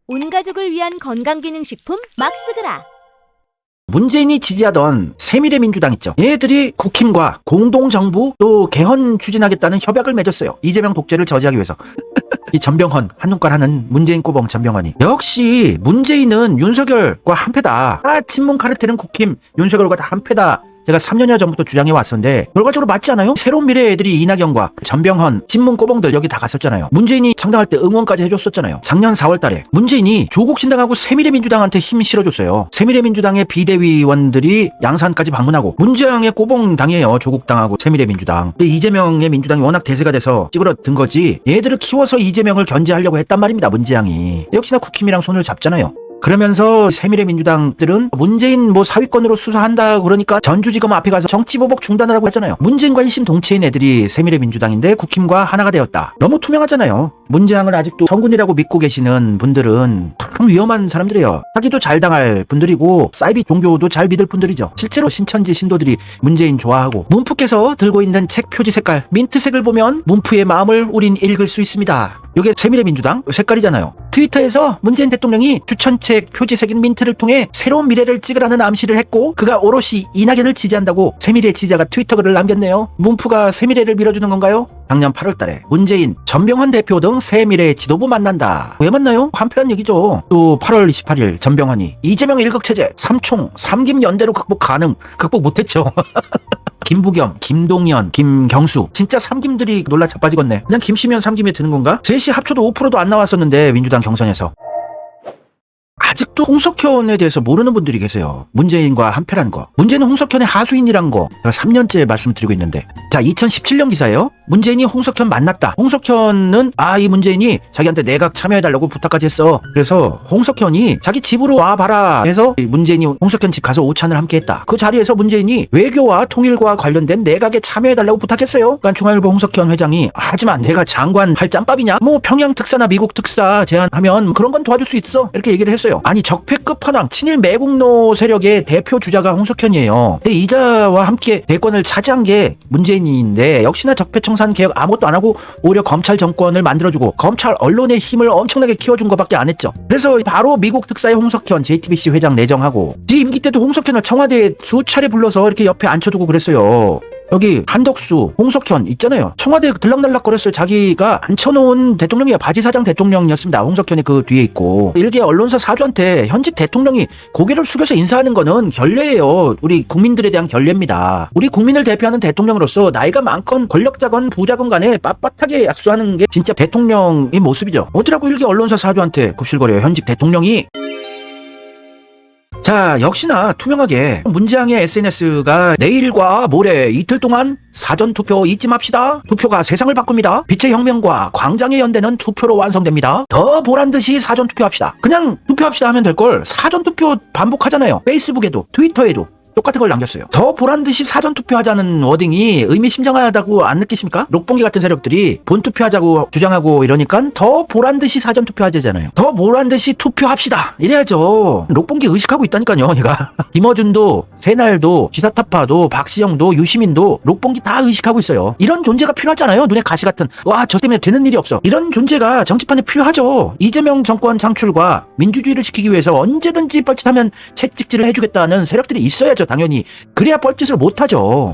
온 가족을 위한 건강기능식품 막스그라. 문재인이 지지하던 새미래민주당 있죠. 얘들이 국힘과 공동정부 또 개헌 추진하겠다는 협약을 맺었어요. 이재명 독재를 저지하기 위해서. 이 전병헌 한눈깔 하는 문재인 꼬봉 전병헌이 역시 문재인은 윤석열과 한패다. 친문 카르텔은 국힘 윤석열과 다 한패다. 제가 3년여 전부터 주장해 왔었는데 결과적으로 맞지 않아요? 새로운 미래 애들이 이낙연과 전병헌, 친문 꼬봉들 여기 다 갔었잖아요. 문재인이 창당할 때 응원까지 해줬었잖아요. 작년 4월 달에 문재인이 조국신당하고 새미래민주당한테 힘 실어줬어요. 새미래민주당의 비대위원들이 양산까지 방문하고 문재영의 꼬봉당이에요. 조국당하고 새미래민주당. 근데 이재명의 민주당이 워낙 대세가 돼서 찌그러든 거지 얘들을 키워서 이재명을 견제하려고 했단 말입니다. 문재영이. 역시나 국힘이랑 손을 잡잖아요. 그러면서 새미래민주당들은 문재인 사위권으로 수사한다 그러니까 전주지검 앞에 가서 정치보복 중단을 하고 했잖아요. 문재인과 일심동체인 애들이 새미래민주당인데 국힘과 하나가 되었다. 너무 투명하잖아요. 문재인을 아직도 성군이라고 믿고 계시는 분들은 참 위험한 사람들이에요. 사기도 잘 당할 분들이고 사이비 종교도 잘 믿을 분들이죠. 실제로 신천지 신도들이 문재인 좋아하고 문프께서 들고 있는 책 표지 색깔 민트색을 보면 문프의 마음을 우린 읽을 수 있습니다. 이게 새미래민주당 색깔이잖아요. 트위터에서 문재인 대통령이 추천책 표지색인 민트를 통해 새로운 미래를 찍으라는 암시를 했고 그가 오롯이 이낙연을 지지한다고 새미래 지지자가 트위터 글을 남겼네요. 문프가 새미래를 밀어주는 건가요? 작년 8월 달에 문재인, 전병헌 대표 등 새미래 지도부 만난다. 왜 만나요? 한편한 얘기죠. 또 8월 28일 전병헌이 이재명 일극체제 3총 3김 연대로 극복 가능. 극복 못했죠. 김부겸, 김동연, 김경수 진짜 3김들이 놀라 자빠지겠네. 그냥 김시면 3김에 드는 건가? 셋이 합쳐도 5%도 안 나왔었는데 민주당 경선에서. 아직도 홍석현에 대해서 모르는 분들이 계세요. 문재인과 한패란 거. 문재인은 홍석현의 하수인이란 거 제가 3년째 말씀드리고 있는데 자 2017년 기사예요. 문재인이 홍석현 만났다. 홍석현은 이 문재인이 자기한테 내각 참여해달라고 부탁까지 했어. 그래서 홍석현이 자기 집으로 와봐라 해서 문재인이 홍석현 집 가서 오찬을 함께 했다. 그 자리에서 문재인이 외교와 통일과 관련된 내각에 참여해달라고 부탁했어요. 그러니까 중앙일보 홍석현 회장이 하지만 내가 장관 할 짬밥이냐? 평양 특사나 미국 특사 제안하면 그런 건 도와줄 수 있어. 이렇게 얘기를 했어요. 아니 적폐 끝판왕 친일 매국노 세력의 대표 주자가 홍석현이에요. 근데 이자와 함께 대권을 차지한 게 문재인인데 역시나 적폐청산 개혁 아무것도 안 하고 오히려 검찰 정권을 만들어주고 검찰 언론의 힘을 엄청나게 키워준 것밖에 안 했죠. 그래서 바로 미국 특사의 홍석현 JTBC 회장 내정하고 지 임기 때도 홍석현을 청와대에 수차례 불러서 이렇게 옆에 앉혀두고 그랬어요. 여기 한덕수, 홍석현 있잖아요. 청와대 들락날락거렸어요. 자기가 앉혀놓은 대통령이야. 바지사장 대통령이었습니다. 홍석현이 그 뒤에 있고. 일개 언론사 사주한테 현직 대통령이 고개를 숙여서 인사하는 거는 결례예요. 우리 국민들에 대한 결례입니다. 우리 국민을 대표하는 대통령으로서 나이가 많건 권력자건 부자건 간에 빳빳하게 약수하는 게 진짜 대통령의 모습이죠. 어디라고 일개 언론사 사주한테 굽실거려요. 현직 대통령이. 자, 역시나 투명하게 문재양의 SNS가 내일과 모레 이틀 동안 사전투표 잊지 맙시다. 투표가 세상을 바꿉니다. 빛의 혁명과 광장의 연대는 투표로 완성됩니다. 더 보란듯이 사전투표합시다. 그냥 투표합시다 하면 될걸 사전투표 반복하잖아요. 페이스북에도 트위터에도 똑같은 걸 남겼어요. 더 보란듯이 사전투표하자는 워딩이 의미심장하다고 안 느끼십니까? 록봉기 같은 세력들이 본투표하자고 주장하고 이러니까 더 보란듯이 사전투표하자잖아요. 더 보란듯이 투표합시다. 이래야죠. 록봉기 의식하고 있다니까요. 얘가 김어준도 새날도 지사타파도 박시영도 유시민도 록봉기 다 의식하고 있어요. 이런 존재가 필요하잖아요. 눈에 가시 같은 저 때문에 되는 일이 없어. 이런 존재가 정치판에 필요하죠. 이재명 정권 창출과 민주주의를 지키기 위해서 언제든지 뻘짓하면 채찍질을 해주겠다는 세력들이 있어야죠. 당연히. 그래야 뻘짓을 못하죠.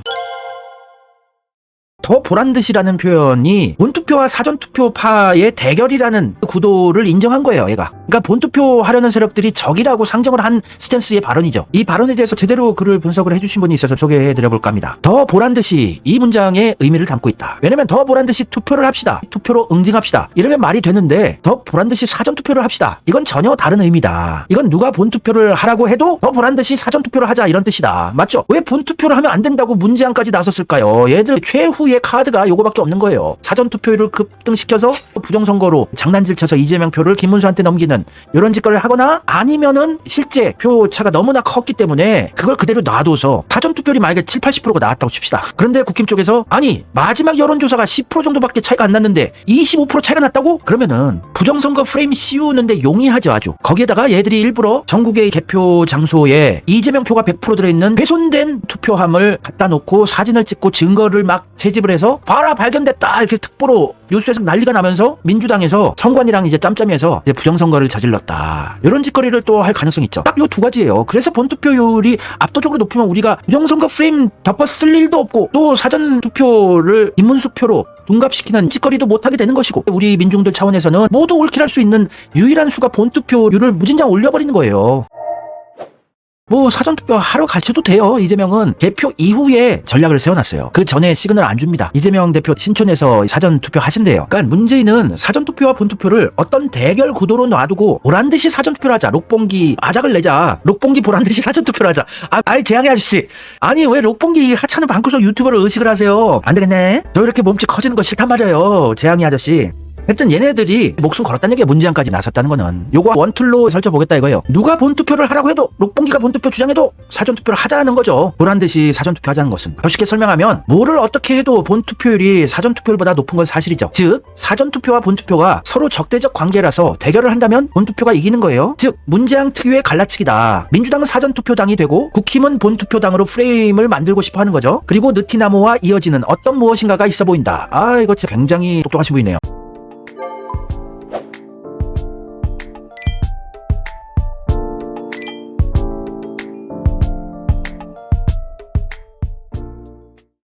더 보란듯이라는 표현이 본투표와 사전투표파의 대결이라는 구도를 인정한 거예요. 얘가. 그러니까 본투표 하려는 세력들이 적이라고 상정을 한 스탠스의 발언이죠. 이 발언에 대해서 제대로 글을 분석을 해주신 분이 있어서 소개해드려볼까 합니다. 더 보란듯이 이 문장의 의미를 담고 있다. 왜냐면 더 보란듯이 투표를 합시다. 투표로 응징합시다. 이러면 말이 되는데 더 보란듯이 사전투표를 합시다. 이건 전혀 다른 의미다. 이건 누가 본투표를 하라고 해도 더 보란듯이 사전투표를 하자 이런 뜻이다. 맞죠? 왜 본투표를 하면 안 된다고 문재양까지 나섰을까요? 얘들 최후의 카드가 요거밖에 없는 거예요. 사전투표율을 급등시켜서 부정선거로 장난질 쳐서 이재명 표를 김문수한테 넘기는 이런 짓거리를 하거나 아니면은 실제 표차가 너무나 컸기 때문에 그걸 그대로 놔둬서 사전투표율이 만약에 7, 80%가 나왔다고 칩시다. 그런데 국힘 쪽에서 아니 마지막 여론조사가 10% 정도밖에 차이가 안 났는데 25% 차이가 났다고? 그러면은 부정선거 프레임 씌우는데 용이하죠. 아주. 거기에다가 얘들이 일부러 전국의 개표 장소에 이재명 표가 100% 들어있는 훼손된 투표함을 갖다 놓고 사진을 찍고 증거를 막 채집을 취급을 해서 봐라 발견됐다 이렇게 특보로 뉴스에서 난리가 나면서 민주당에서 선관위랑 이제 짬짬이해서 이제 부정선거를 저질렀다. 이런 짓거리를 또 할 가능성이 있죠. 딱 요 두 가지예요. 그래서 본투표율이 압도적으로 높으면 우리가 부정선거 프레임 덮어 쓸 일도 없고 또 사전투표를 인문수표로 둔갑시키는 짓거리도 못하게 되는 것이고 우리 민중들 차원에서는 모두 옳기할 수 있는 유일한 수가 본투표율을 무진장 올려버리는 거예요. 뭐 사전투표 하러 가셔도 돼요. 이재명은 개표 이후에 전략을 세워놨어요. 그 전에 시그널 안 줍니다. 이재명 대표 신촌에서 사전투표 하신대요. 그러니까 문재인은 사전투표와 본투표를 어떤 대결 구도로 놔두고 보란듯이 사전투표를 하자. 록봉기 아작을 내자. 록봉기 보란듯이 사전투표를 하자. 아이 재앙의 아저씨. 아니 왜 록봉기 하찮은 방구석 유튜버를 의식을 하세요. 안 되겠네. 저 이렇게 몸집 커지는 거 싫단 말이에요. 재앙의 아저씨. 하여튼 얘네들이 목숨 걸었다는 얘기야. 문재인까지 나섰다는 거는. 요거 원툴로 설쳐보겠다 이거예요. 누가 본투표를 하라고 해도 록봉기가 본투표 주장해도 사전투표를 하자는 거죠. 보란듯이 사전투표 하자는 것은 쉽게 설명하면 뭐를 어떻게 해도 본투표율이 사전투표율보다 높은 건 사실이죠. 즉 사전투표와 본투표가 서로 적대적 관계라서 대결을 한다면 본투표가 이기는 거예요. 즉 문재인 특유의 갈라치기다. 민주당은 사전투표당이 되고 국힘은 본투표당으로 프레임을 만들고 싶어 하는 거죠. 그리고 느티나무와 이어지는 어떤 무엇인가가 있어 보인다. 이거 진짜 굉장히 똑똑하신 분이네요.